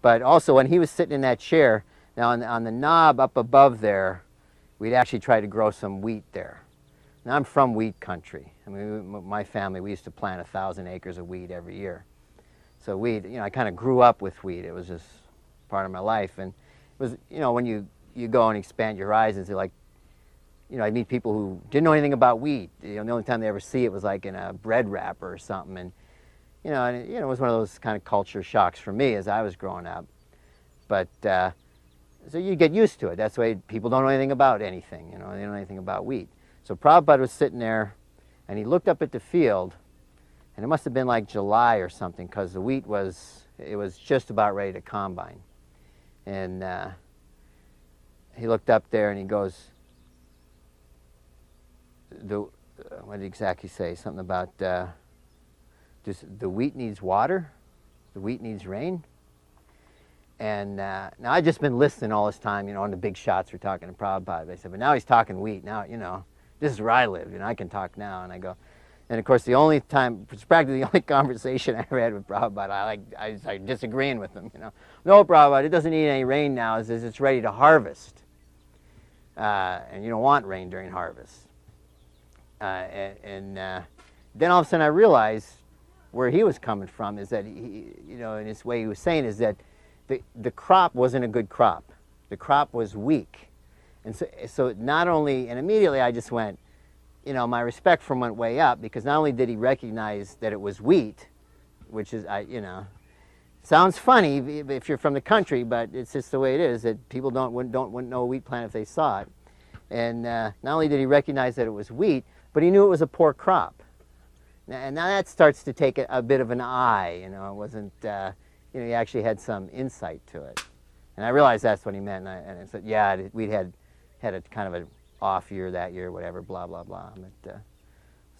But also when he was sitting in that chair, now on the knob up above there, we'd actually try to grow some wheat there. Now I'm from wheat country. I mean, my family, we used to plant 1,000 acres of wheat every year. So wheat, you know, I kind of grew up with wheat. It was just part of my life. And it was, you know, when you go and expand your horizons, you're like, you know, I meet people who didn't know anything about wheat. You know, the only time they ever see it was like in a bread wrapper or something. And it was one of those kind of culture shocks for me as I was growing up. But so you get used to it. That's the way people don't know anything about anything. You know, they don't know anything about wheat. So Prabhupada was sitting there, and he looked up at the field, and it must have been like July or something, because the wheat was just about ready to combine. And he looked up there and he goes, what did he exactly say? Something about just the wheat needs water, the wheat needs rain. And now I've just been listening all this time, you know, on the big shots we're talking to Prabhupada. I said, but now he's talking wheat. Now, you know, this is where I live, you know, I can talk now. And I go, and of course the only time, it's practically the only conversation I ever had with Prabhupada, I started disagreeing with him, you know. No, Prabhupada, it doesn't need any rain now, it's ready to harvest. And you don't want rain during harvest. Then all of a sudden I realized where he was coming from is that, you know, in his way he was saying is that the crop wasn't a good crop. The crop was weak. And so not only, and immediately I just went, you know, my respect for him went way up, because not only did he recognize that it was wheat, which is, you know, sounds funny if you're from the country, but it's just the way it is, that people wouldn't know a wheat plant if they saw it. And not only did he recognize that it was wheat, but he knew it was a poor crop. And now that starts to take a bit of an eye, you know, it wasn't, you know, he actually had some insight to it. And I realized that's what he meant, and I said, yeah, we'd had a kind of an off year that year, whatever, blah, blah, blah. But,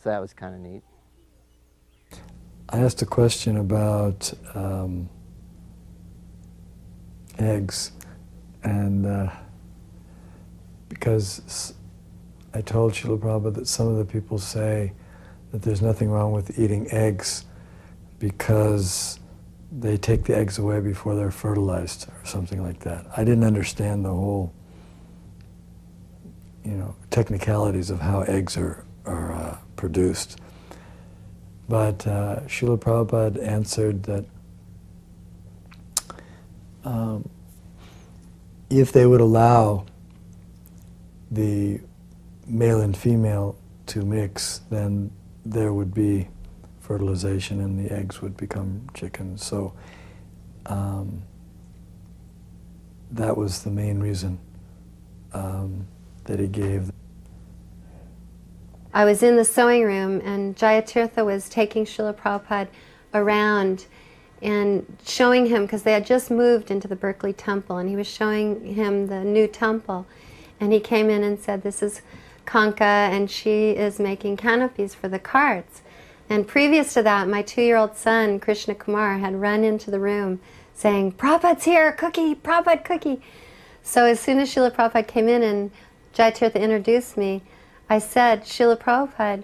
so that was kind of neat. I asked a question about eggs, and because I told Srila Prabhupada that some of the people say that there's nothing wrong with eating eggs because they take the eggs away before they're fertilized or something like that. I didn't understand the whole, you know, technicalities of how eggs are produced. But Srila Prabhupada answered that if they would allow the male and female to mix, then there would be fertilization and the eggs would become chickens. So that was the main reason that he gave. I was in the sewing room, and Jayatirtha was taking Srila Prabhupada around and showing him, because they had just moved into the Berkeley Temple, and he was showing him the new temple. And he came in and said, this is Kanka, and she is making canopies for the carts. And previous to that, my 2-year-old son, Krishna Kumar, had run into the room saying, Prabhupada's here, cookie, Prabhupada, cookie. So as soon as Srila Prabhupada came in and Jayatirtha introduced me, I said, Srila Prabhupada,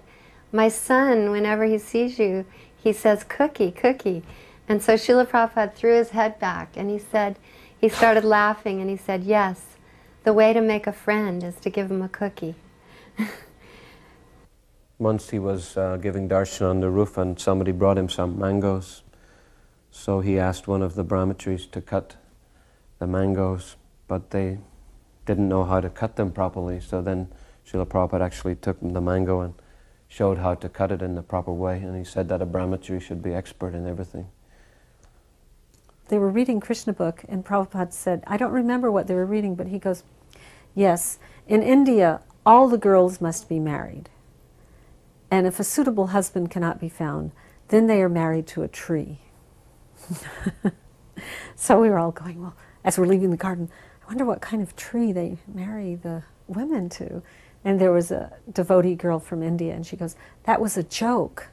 my son, whenever he sees you, he says, cookie, cookie. And so Srila Prabhupada threw his head back and he said, he started laughing and he said, yes, the way to make a friend is to give him a cookie. Once he was giving darshan on the roof and somebody brought him some mangoes. So he asked one of the brahmacharis to cut the mangoes, but they didn't know how to cut them properly. So then Srila Prabhupada actually took the mango and showed how to cut it in the proper way. And he said that a brahmachari should be expert in everything. They were reading Krishna book, and Prabhupada said, I don't remember what they were reading, but he goes, yes, in India, all the girls must be married. And if a suitable husband cannot be found, then they are married to a tree. So we were all going, well, as we're leaving the garden, I wonder what kind of tree they marry the women to. And there was a devotee girl from India, and she goes, that was a joke.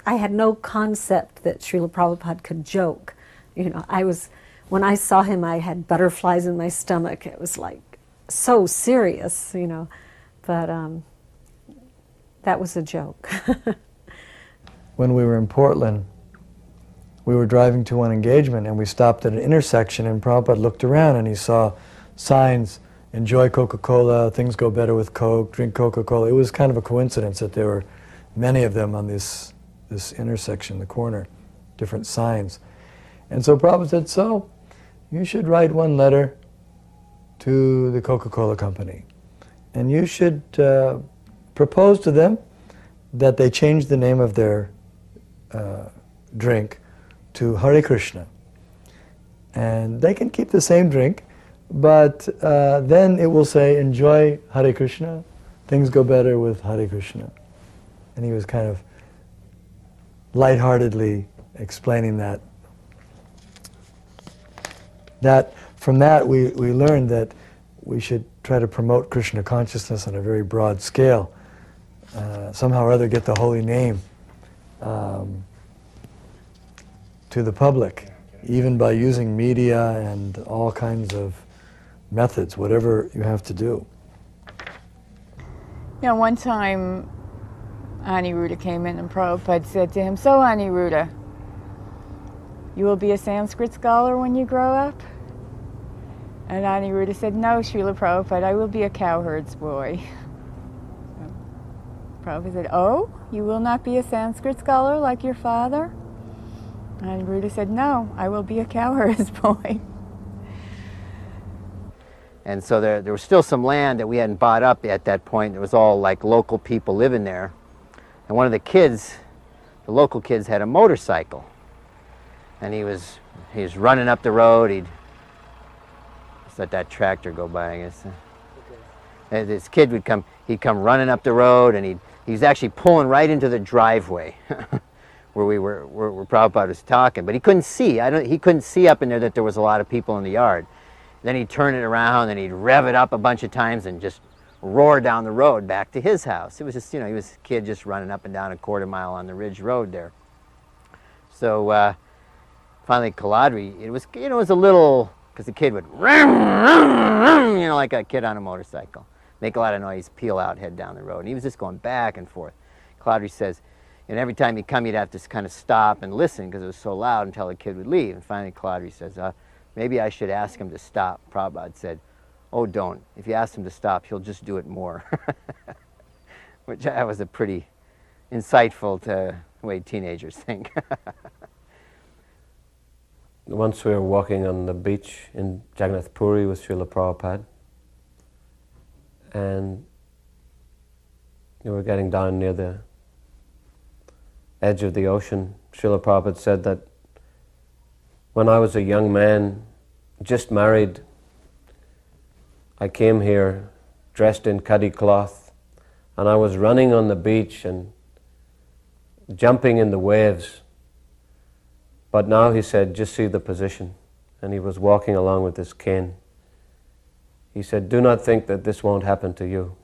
I had no concept that Srila Prabhupada could joke. You know, when I saw him, I had butterflies in my stomach. It was like so serious, you know. But that was a joke. When we were in Portland, we were driving to one engagement and we stopped at an intersection, and Prabhupada looked around and he saw signs, enjoy Coca-Cola, things go better with Coke, drink Coca-Cola. It was kind of a coincidence that there were many of them on this intersection, the corner, different signs. And so Prabhupada said, so you should write one letter to the Coca-Cola company, and you should propose to them that they change the name of their drink to Hare Krishna. And they can keep the same drink, but then it will say, enjoy Hare Krishna, things go better with Hare Krishna. And he was kind of lightheartedly explaining that. From that we learned that we should try to promote Krishna consciousness on a very broad scale. Somehow or other get the holy name to the public, even by using media and all kinds of methods, whatever you have to do. You know, one time Aniruddha came in and Prabhupada said to him, so Aniruddha, you will be a Sanskrit scholar when you grow up? And Aniruddha said, no, Srila Prabhupada, I will be a cowherd's boy. Prabhupada said, oh, you will not be a Sanskrit scholar like your father? Aniruddha said, no, I will be a cowherd's boy. And so there was still some land that we hadn't bought up at that point. It was all like local people living there. And one of the kids, the local kids, had a motorcycle. And he was running up the road. He'd let that tractor go by, I guess. Okay. This kid would come, he'd come running up the road, and he was actually pulling right into the driveway where Prabhupada was talking. But he couldn't see. He couldn't see up in there that there was a lot of people in the yard. Then he'd turn it around and he'd rev it up a bunch of times and just roar down the road back to his house. It was just, you know, he was a kid just running up and down a quarter mile on the Ridge Road there. So finally Kaladri, it was, you know, it was a little, because the kid would, you know, like a kid on a motorcycle, make a lot of noise, peel out, head down the road. And he was just going back and forth. Kaladri says, and every time he'd come, he'd have to kind of stop and listen because it was so loud until the kid would leave. And finally Kaladri says, maybe I should ask him to stop. Prabhupada said, oh, don't. If you ask him to stop, he'll just do it more. Which was a pretty insightful way teenagers think. Once we were walking on the beach in Jagannath Puri with Srila Prabhupada, and we were getting down near the edge of the ocean. Srila Prabhupada said that when I was a young man, just married, I came here dressed in khadi cloth, and I was running on the beach and jumping in the waves. But now, he said, just see the position. And he was walking along with this cane. He said, do not think that this won't happen to you.